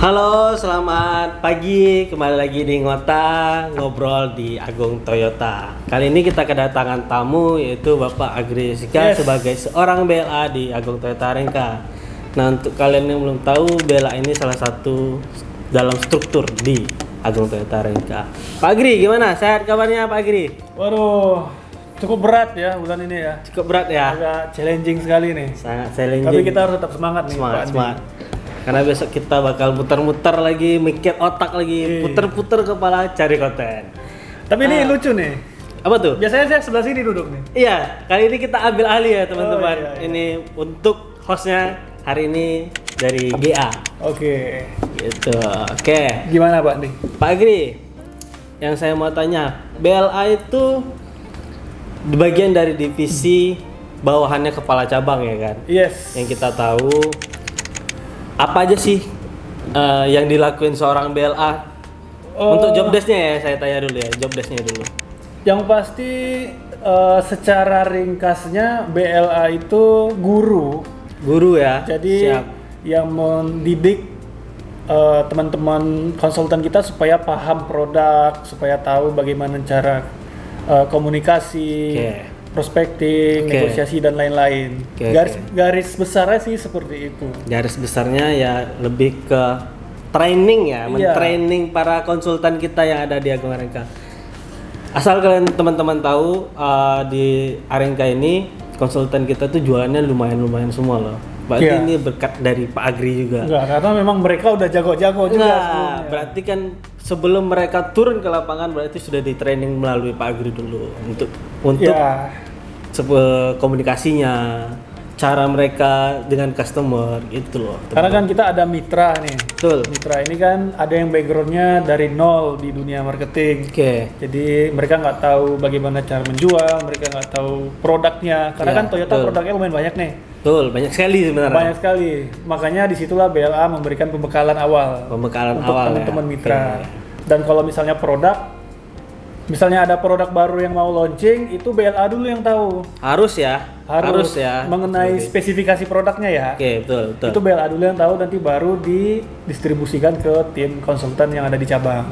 Halo, selamat pagi. Kembali lagi di Ngota Ngobrol di Agung Toyota. Kali ini kita kedatangan tamu yaitu Bapak Agri Sika sebagai seorang BLA di Agung Toyota Arengka. Nah, untuk kalian yang belum tahu, BLA ini salah satu dalam struktur di Agung Toyota Arengka. Pak Agri, gimana? Sehat kabarnya Pak Agri? Waduh, cukup berat ya bulan ini ya. Cukup berat ya? Agak challenging sekali nih. Sangat challenging. Tapi kita harus tetap semangat nih, Pak Andi. Semangat. Karena besok kita bakal muter-muter lagi, mikir otak lagi, puter-puter kepala cari konten. Tapi ini lucu nih. Apa tuh? Biasanya saya sebelah sini duduk nih. Iya, kali ini kita ambil alih ya teman-teman. Iya. Ini untuk hostnya hari ini dari GA. Oke. Gitu. Oke. Gimana Pak Andi? Pak Agri, yang saya mau tanya, BLA itu bagian dari divisi bawahannya kepala cabang ya kan? Yes. Yang kita tahu apa aja sih yang dilakuin seorang BLA untuk job desk-nya ya, saya tanya dulu ya, job desk-nya dulu. Yang pasti secara ringkasnya BLA itu guru Ya. jadi siap. yang mendidik teman-teman konsultan kita supaya paham produk, supaya tahu bagaimana cara komunikasi, prospecting, negosiasi dan lain-lain. Garis besarnya sih seperti itu. Garis besarnya ya lebih ke training ya, mentraining para konsultan kita yang ada di Agung Arengka. Asal kalian teman-teman tahu, di Arengka ini konsultan kita tuh jualannya lumayan semua loh. Berarti ini berkat dari Pak Agri juga. Enggak, karena memang mereka udah jago-jago juga sebelumnya. Berarti kan sebelum mereka turun ke lapangan berarti sudah di training melalui Pak Agri dulu untuk komunikasinya, cara mereka dengan customer gitu loh. Karena kan kita ada mitra nih. Betul. Mitra ini kan ada yang backgroundnya dari nol di dunia marketing. Jadi mereka nggak tahu bagaimana cara menjual, mereka nggak tau produknya. Karena kan Toyota produknya lumayan banyak nih. Betul, banyak sekali sebenarnya. Banyak sekali. Makanya disitulah BLA memberikan pembekalan awal. Untuk teman-teman mitra. Dan kalau misalnya misalnya ada produk baru yang mau launching, itu BLA dulu yang tahu. Harus ya. Mengenai spesifikasi produknya ya. Betul. Itu BLA dulu yang tahu, nanti baru didistribusikan ke tim konsultan yang ada di cabang.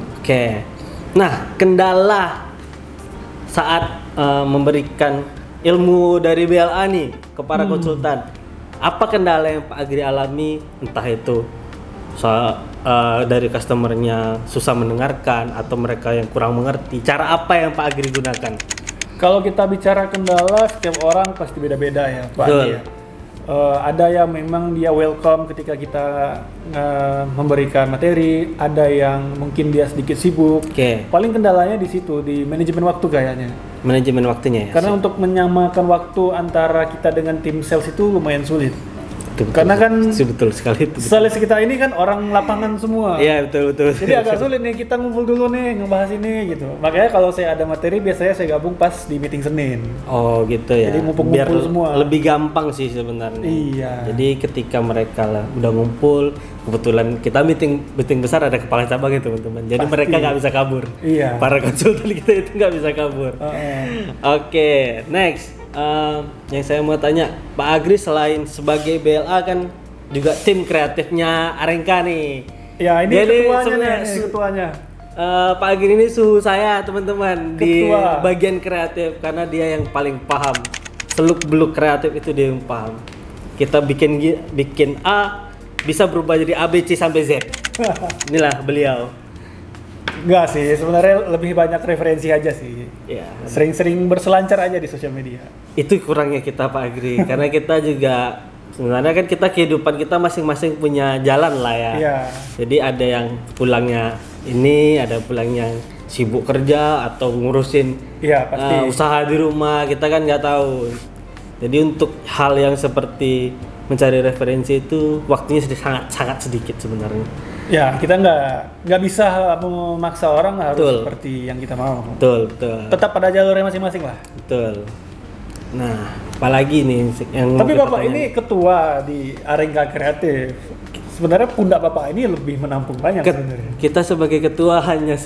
Nah, kendala saat memberikan ilmu dari BLA nih ke para konsultan, apa kendala yang Pak Agri alami? Entah itu dari customernya susah mendengarkan atau mereka yang kurang mengerti, cara apa yang Pak Agri gunakan? Kalau kita bicara kendala, setiap orang pasti beda-beda ya Pak Andi ya. Ada yang memang dia welcome ketika kita memberikan materi, ada yang mungkin dia sedikit sibuk. Paling kendalanya di situ, di manajemen waktu kayaknya. Manajemen waktunya ya. Karena untuk menyamakan waktu antara kita dengan tim sales itu lumayan sulit. Karena kan betul sekali itu. Sales kita ini kan orang lapangan semua. Iya, betul. Jadi agak sulit nih, kita ngumpul dulu nih ngebahas ini gitu. Makanya kalau saya ada materi biasanya saya gabung pas di meeting Senin. Oh, gitu ya. Jadi mumpung ngumpul semua. Lebih gampang sih sebenarnya. Iya. Jadi ketika mereka udah ngumpul, kebetulan kita meeting besar ada kepala cabang ya teman-teman. Jadi mereka nggak bisa kabur. Iya. Para konsultan kita itu nggak bisa kabur. Oke, next. Yang saya mau tanya, Pak Agri selain sebagai BLA kan juga tim kreatifnya Arengka nih. Ya, ini ketuanya. Pak Agri ini suhu saya teman-teman di bagian kreatif karena dia yang paling paham. Seluk-beluk kreatif itu dia yang paham. Kita bikin A bisa berubah jadi A, B, C sampai Z. Inilah beliau. Enggak sih, sebenarnya lebih banyak referensi aja sih. Sering-sering berselancar aja di sosial media. Itu kurangnya kita Pak Agri, karena kita juga sebenarnya kan kehidupan kita masing-masing punya jalan lah ya. Jadi ada yang pulangnya ini, ada pulang yang sibuk kerja atau ngurusin usaha di rumah, kita kan nggak tahu. Jadi untuk hal yang seperti mencari referensi itu waktunya sangat sedikit sebenarnya. Ya, kita nggak bisa memaksa orang harus seperti yang kita mau. Betul. Tetap pada jalurnya masing-masing lah. Betul. Nah, apalagi nih yang tapi Bapak ini ketua di Arengka Kreatif. Sebenarnya pundak Bapak ini lebih menampung banyak sebenarnya. Kita sebagai ketua hanya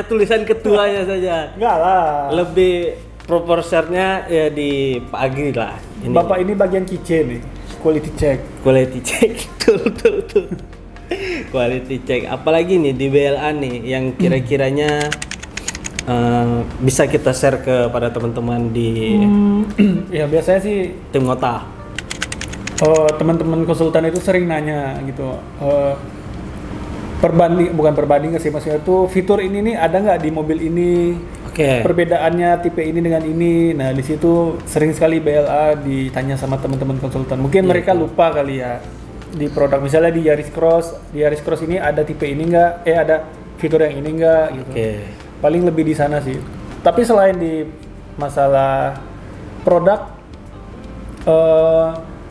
tulisan ketuanya saja. Enggak lah. Lebih proporsinya ya di Pak Agri lah. Bapak ini bagian kitchen nih. Quality check. Betul. Quality check. Apalagi nih di BLA nih yang kira-kiranya bisa kita share kepada teman-teman di ya biasanya sih tim Ngota. Teman-teman konsultan itu sering nanya gitu. Bukan perbanding sih, maksudnya itu fitur ini nih ada nggak di mobil ini? Perbedaannya tipe ini dengan ini. Nah, di situ sering sekali BLA ditanya sama teman-teman konsultan. Mungkin mereka lupa kali ya di produk. Misalnya di Yaris Cross ini ada tipe ini nggak? Ada fitur yang ini nggak? Gitu. Paling lebih di sana sih. Tapi selain di masalah produk,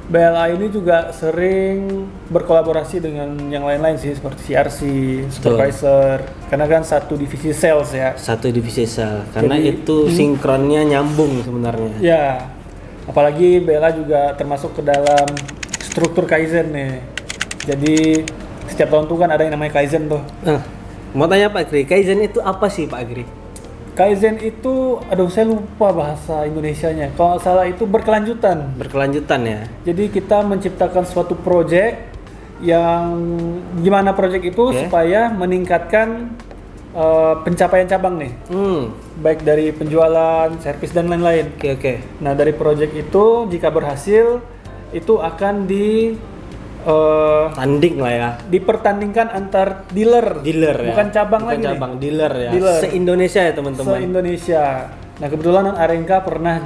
BLA ini juga sering berkolaborasi dengan yang lain-lain sih, seperti CRC, Supervisor, karena kan satu divisi sales ya. Satu divisi sales, karena jadi, itu sinkronnya nyambung sebenarnya. Ya, apalagi BLA juga termasuk ke dalam struktur Kaizen nih. Jadi setiap tahun tuh kan ada yang namanya Kaizen tuh. Mau tanya Pak Gri, Kaizen itu apa sih Pak Gri? Kaizen itu, saya lupa bahasa Indonesianya. Kalau nggak salah itu berkelanjutan. Berkelanjutan ya. Jadi kita menciptakan suatu project yang gimana project itu supaya meningkatkan pencapaian cabang nih. Baik dari penjualan, servis dan lain-lain. Nah dari project itu jika berhasil itu akan tanding lah ya. Dipertandingkan antar dealer ya. Bukan cabang lagi. Bukan cabang, dealer ya. Dealer. Se-Indonesia ya teman-teman. Se-Indonesia. Nah kebetulan Arenka pernah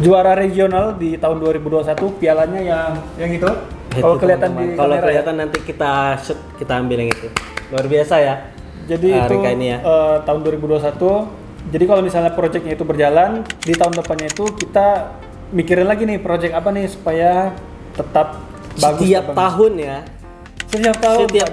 juara regional di tahun 2021. Pialanya yang itu. Kalau kelihatan di kamera. Kalau kelihatan nanti kita shoot, kita ambil yang itu. Luar biasa ya. Jadi itu ini ya. Tahun 2021. Jadi kalau misalnya proyeknya itu berjalan, di tahun depannya itu kita mikirin lagi nih proyek apa nih supaya tetap bagus setiap tahun ya. Setiap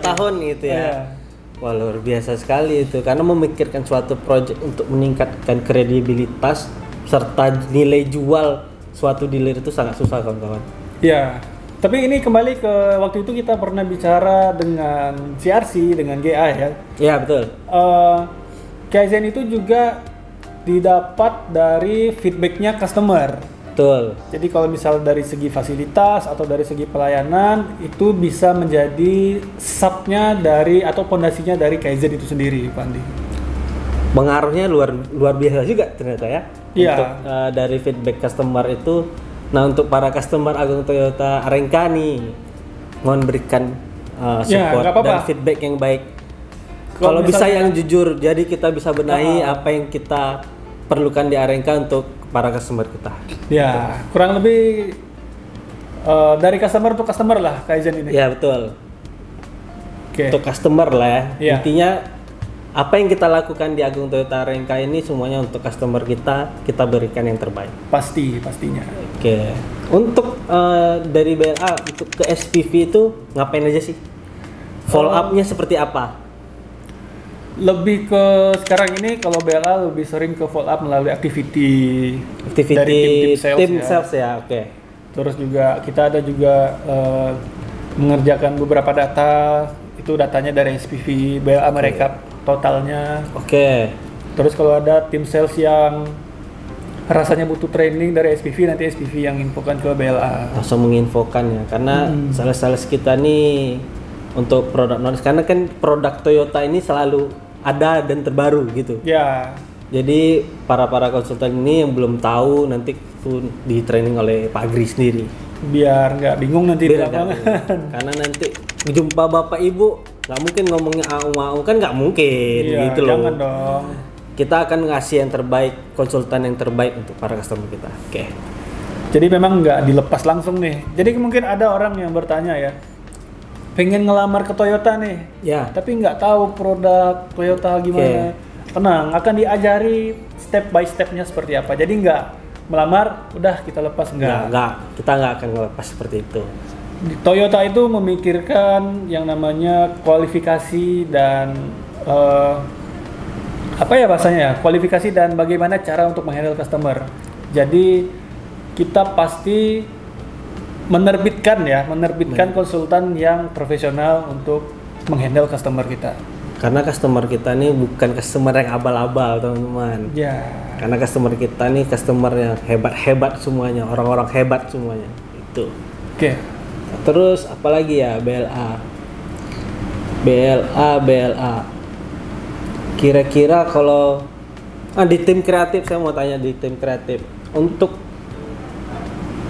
tahun gitu ya. Wah luar biasa sekali itu, karena memikirkan suatu proyek untuk meningkatkan kredibilitas serta nilai jual suatu dealer itu sangat susah kawan-kawan. Ya, tapi ini kembali ke waktu itu kita pernah bicara dengan CRC, dengan GA ya. Iya betul. Kaizen itu juga didapat dari feedbacknya customer. Betul. Jadi kalau misal dari segi fasilitas atau dari segi pelayanan itu bisa menjadi subnya dari atau pondasinya dari Kaizen itu sendiri, Pak Andi. Pengaruhnya luar biasa juga ternyata ya. Iya. Untuk dari feedback customer itu, nah untuk para customer Agung Toyota Arenka nih, mohon berikan support dan feedback yang baik. Kalau bisa yang jujur, jadi kita bisa benahi apa yang kita perlukan di Arenka untuk para customer kita. Ya, kurang lebih dari customer untuk customer lah Kaizen ini. Ya betul. Untuk customer lah ya. Intinya apa yang kita lakukan di Agung Toyota Arenka ini semuanya untuk customer kita berikan yang terbaik. Pastinya. Untuk dari BLA untuk ke SPV itu ngapain aja sih? Follow up-nya seperti apa? Lebih ke sekarang ini kalau BLA lebih sering ke follow up melalui activity dari tim sales ya. Terus juga kita ada juga mengerjakan beberapa data, itu datanya dari SPV BLA mereka totalnya. Terus kalau ada tim sales yang rasanya butuh training dari SPV, nanti SPV yang infokan ke BLA. Langsung menginfokan ya, karena sales kita nih untuk produk karena kan produk Toyota ini selalu ada dan terbaru gitu. Ya. Jadi para konsultan ini yang belum tahu nanti tuh di training oleh Pak Gri sendiri. Biar nggak bingung nanti di lapangan. Karena nanti jumpa Bapak Ibu nggak mungkin ngomongnya au kan nggak mungkin gitu loh. Jangan dong. Kita akan ngasih yang terbaik, konsultan yang terbaik untuk para customer kita. Jadi memang nggak dilepas langsung nih. Jadi mungkin ada orang yang bertanya ya, pengen ngelamar ke Toyota nih, tapi nggak tahu produk Toyota gimana. Tenang, akan diajari step by stepnya seperti apa. Jadi nggak melamar, udah kita lepas kita nggak akan ngelepas seperti itu. Toyota itu memikirkan yang namanya kualifikasi dan kualifikasi dan bagaimana cara untuk menghandle customer. Jadi kita pasti menerbitkan konsultan yang profesional untuk menghandle customer kita. Karena customer kita ini bukan customer yang abal-abal, teman-teman. Karena customer kita ini customer yang hebat-hebat semuanya, orang-orang hebat semuanya. Itu. Terus apalagi ya, BLA. Kira-kira kalau di tim kreatif, saya mau tanya di tim kreatif untuk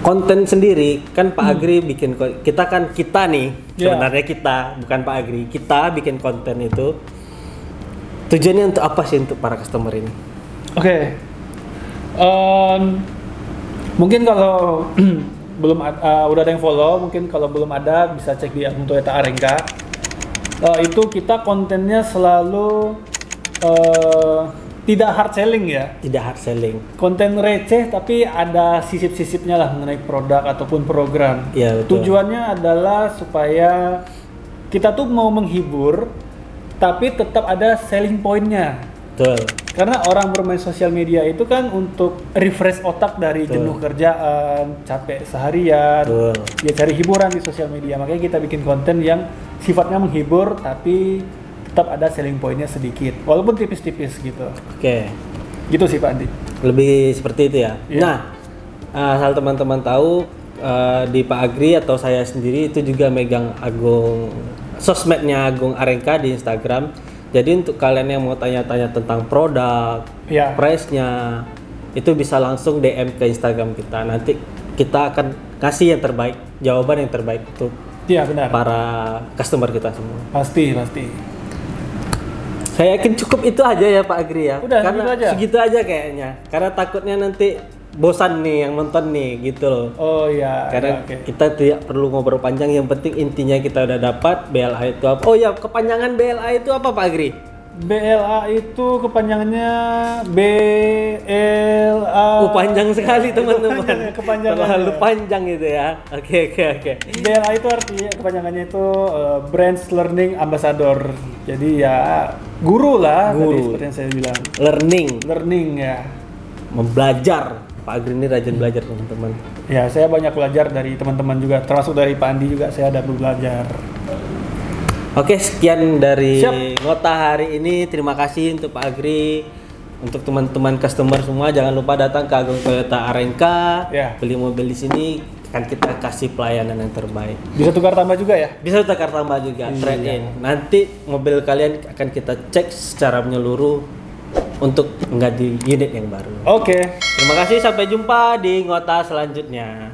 konten sendiri kan Pak Agri bikin, kita nih sebenarnya kita bukan Pak Agri, kita bikin konten itu tujuannya untuk apa sih untuk para customer ini? Oke. Mungkin kalau belum udah ada yang follow, mungkin kalau belum ada bisa cek di akun Toyota Arenka. Itu kita kontennya selalu tidak hard selling ya. Tidak hard selling. Konten receh tapi ada sisip-sisipnya lah mengenai produk ataupun program. Ya, betul. Tujuannya adalah supaya kita tuh mau menghibur tapi tetap ada selling point-nya. Betul. Karena orang bermain sosial media itu kan untuk refresh otak dari jenuh kerjaan, capek seharian. Betul. Dia cari hiburan di sosial media. Makanya kita bikin konten yang sifatnya menghibur tapi tetap ada selling point-nya sedikit, walaupun tipis-tipis gitu. Oke. Gitu sih Pak Andi. Lebih seperti itu ya. Iya. Nah, asal teman-teman tahu, di Pak Agri atau saya sendiri itu juga megang sosmednya Agung Arenka di Instagram. Jadi untuk kalian yang mau tanya-tanya tentang produk, price-nya, itu bisa langsung DM ke Instagram kita. Nanti kita akan kasih yang terbaik, jawaban yang terbaik untuk benar. Para customer kita semua. Pasti. Saya yakin cukup itu aja ya Pak Agri ya. Udah, karena segitu aja kayaknya. Karena takutnya nanti bosan nih yang nonton nih gitu loh. Oh iya. Karena kita tidak perlu ngobrol panjang, yang penting intinya kita udah dapat BLA itu apa. Oh ya, kepanjangan BLA itu apa Pak Agri? BLA itu kepanjangannya BLA. Panjang sekali teman-teman. Kepanjangannya. Terlalu panjang gitu ya. Oke. BLA itu artinya kepanjangannya itu Brands Learning Ambassador. Jadi ya guru lah. Tadi seperti yang saya bilang. Learning ya. Membelajar. Pak Agri ini rajin belajar teman-teman. Ya, saya banyak belajar dari teman-teman juga, termasuk dari Pak Andi juga saya ada belajar. Oke, sekian dari Ngota hari ini. Terima kasih untuk Pak Agri. Untuk teman-teman customer semua, jangan lupa datang ke Agung Toyota Arenka. Beli mobil di sini, akan kita kasih pelayanan yang terbaik. Bisa tukar tambah juga ya? Bisa tukar tambah juga, trade in. Nanti mobil kalian akan kita cek secara menyeluruh untuk mengganti unit yang baru. Oke. Terima kasih, sampai jumpa di Ngota selanjutnya.